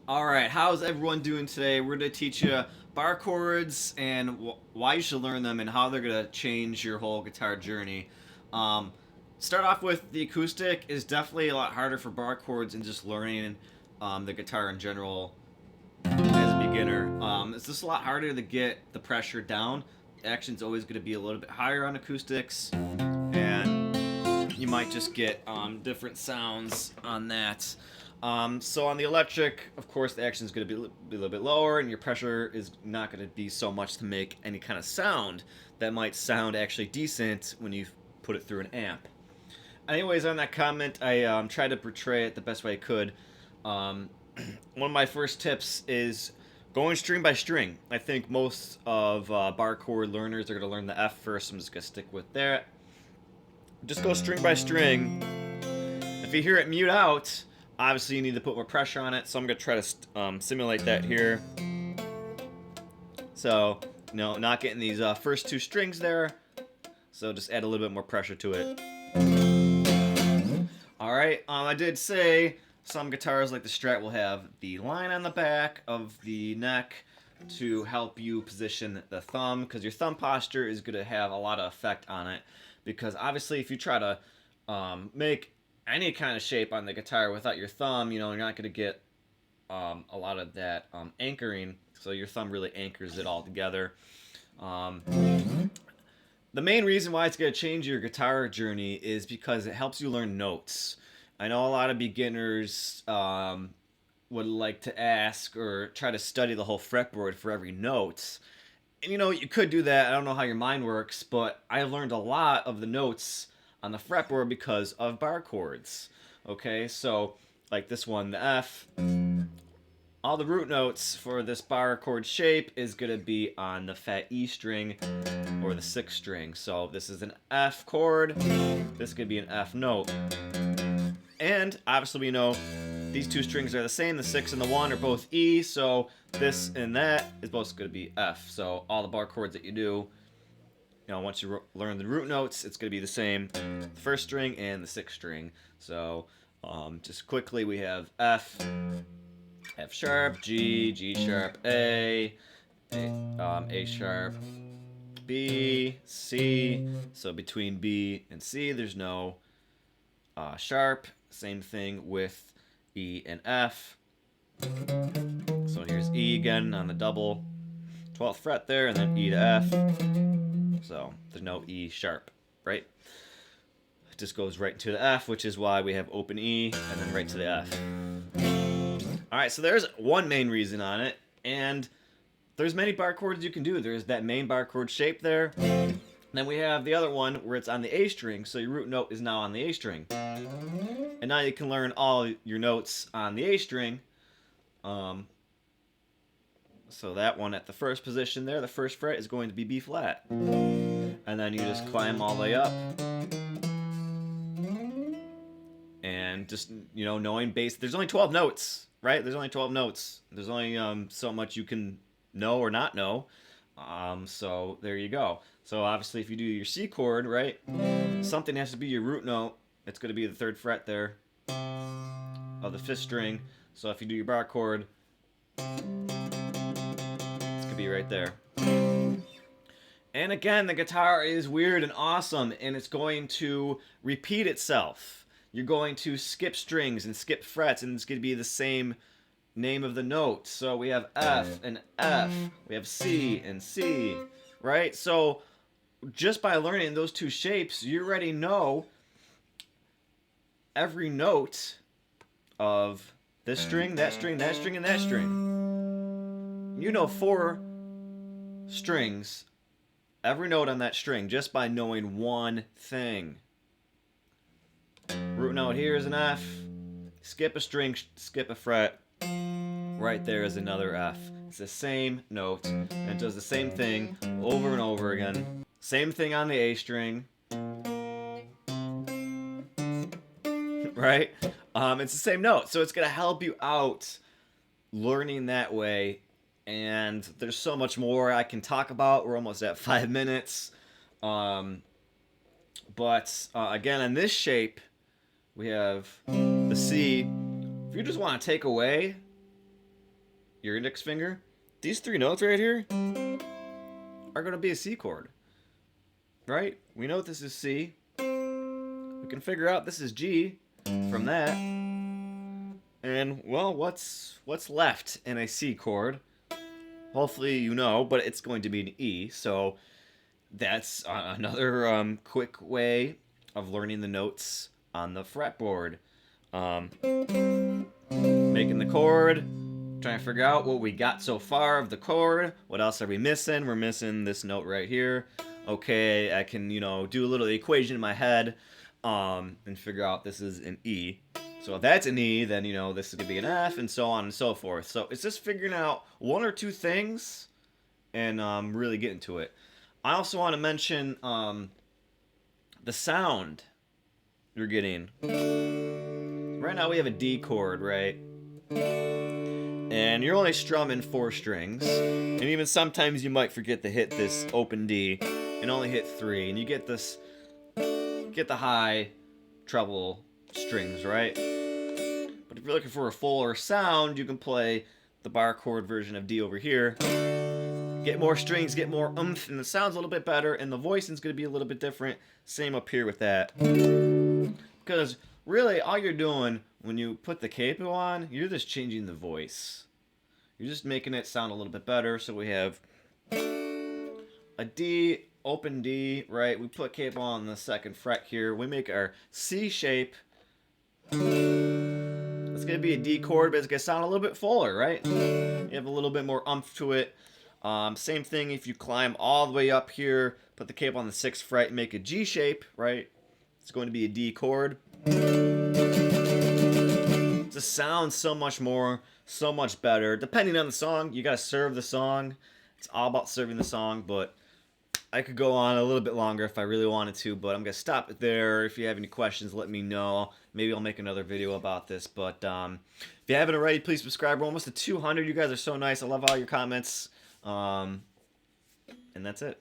All right, how's everyone doing today? We're going to teach you bar chords and why you should learn them and how they're going to change your whole guitar journey. Um, Start off with the acoustic is definitely a lot harder for bar chords and just learning the guitar in general as a beginner. It's just a lot harder to get the pressure down. Action's always going to be a little bit higher on acoustics, and you might just get different sounds on that. So on the electric, of course, the action is going to be a little bit lower, and your pressure is not going to be so much to make any kind of sound that might sound actually decent when you put it through an amp. Anyways, on that comment, I tried to portray it the best way I could. Um, One of my first tips is going string by string. I think most of bar chord learners are going to learn the F first. I'm just going to stick with that. Just go string by string. If you hear it mute out, obviously you need to put more pressure on it. So I'm going to try to simulate that here. So, not getting these first two strings there. So just add a little bit more pressure to it. Alright, I did say some guitars like the Strat will have the line on the back of the neck to help you position the thumb, because your thumb posture is going to have a lot of effect on it. Because obviously if you try to make any kind of shape on the guitar without your thumb, you're not going to get a lot of that anchoring. So your thumb really anchors it all together. The main reason why it's going to change your guitar journey is because it helps you learn notes. I know a lot of beginners would like to ask or try to study the whole fretboard for every note. And you could do that. I don't know how your mind works, but I learned a lot of the notes on the fretboard because of bar chords. Okay, so like this one, the F. All the root notes for this bar chord shape is going to be on the fat E string or the 6th string. So this is an F chord. This could be an F note. And obviously we know these two strings are the same. The 6 and the 1 are both E. So this and that is both going to be F. So all the bar chords that you do, once you learn the root notes, it's going to be the same. The 1st string and the 6th string. So just quickly we have F. F sharp, G, G sharp, A sharp, B, C. So between B and C, there's no sharp. Same thing with E and F. So here's E again on the double 12th fret there, and then E to F. So there's no E sharp, right? It just goes right to the F, which is why we have open E, and then right to the F. Alright, so there's one main reason on it, and there's many bar chords you can do. There's that main bar chord shape there. Then we have the other one where it's on the A string, so your root note is now on the A string. And now you can learn all your notes on the A string. So that one at the first position there, the first fret is going to be B flat. And then you just climb all the way up. And just, knowing bass, there's only 12 notes, right? There's only 12 notes. There's only so much you can know or not know. So there you go. So obviously if you do your C chord, right, something has to be your root note. It's going to be the 3rd fret there of the 5th string. So if you do your bar chord, it's going to be right there. And again, the guitar is weird and awesome, and it's going to repeat itself. You're going to skip strings and skip frets, and it's going to be the same name of the note. So we have F and F. We have C and C, right? So just by learning those two shapes, you already know every note of this string, that string, that string, and that string. You know 4 strings, every note on that string, just by knowing one thing. Root note here is an F. Skip a string, skip a fret. Right there is another F. It's the same note, and it does the same thing over and over again. Same thing on the A string. Right? It's the same note, so it's going to help you out learning that way. And there's so much more I can talk about. We're almost at 5 minutes. But again, in this shape, we have the C. If you just want to take away your index finger, these three notes right here are going to be a C chord, right? We know this is C. We can figure out this is G from that. And, well, what's left in a C chord? Hopefully you know, but it's going to be an E. So that's another quick way of learning the notes on the fretboard. Making the chord, trying to figure out what we got so far of the chord. What else are we missing? We're missing this note right here. Okay, I can, do a little equation in my head and figure out this is an E. So if that's an E, then, this is going to be an F, and so on and so forth. So it's just figuring out one or two things and really getting to it. I also want to mention the sound you're getting. Right now we have a D chord, right? And you're only strumming 4 strings. And even sometimes you might forget to hit this open D and only hit 3. And you get the high treble strings, right? But if you're looking for a fuller sound, you can play the bar chord version of D over here. Get more strings, get more oomph, and the sound's a little bit better, and the voicing's going to be a little bit different. Same up here with that. Because really, all you're doing when you put the capo on, you're just changing the voice. You're just making it sound a little bit better. So we have a D, open D, right? We put capo on the 2nd fret here. We make our C shape. It's going to be a D chord, but it's going to sound a little bit fuller, right? You have a little bit more oomph to it. Same thing if you climb all the way up here, put the capo on the 6th fret, and make a G shape, right? It's going to be a D chord. It just sounds so much better. Depending on the song, you gotta serve the song. It's all about serving the song, but I could go on a little bit longer if I really wanted to, but I'm gonna stop it there. If you have any questions, let me know. Maybe I'll make another video about this, but if you haven't already, please subscribe. We're almost to 200. You guys are so nice. I love all your comments. And that's it.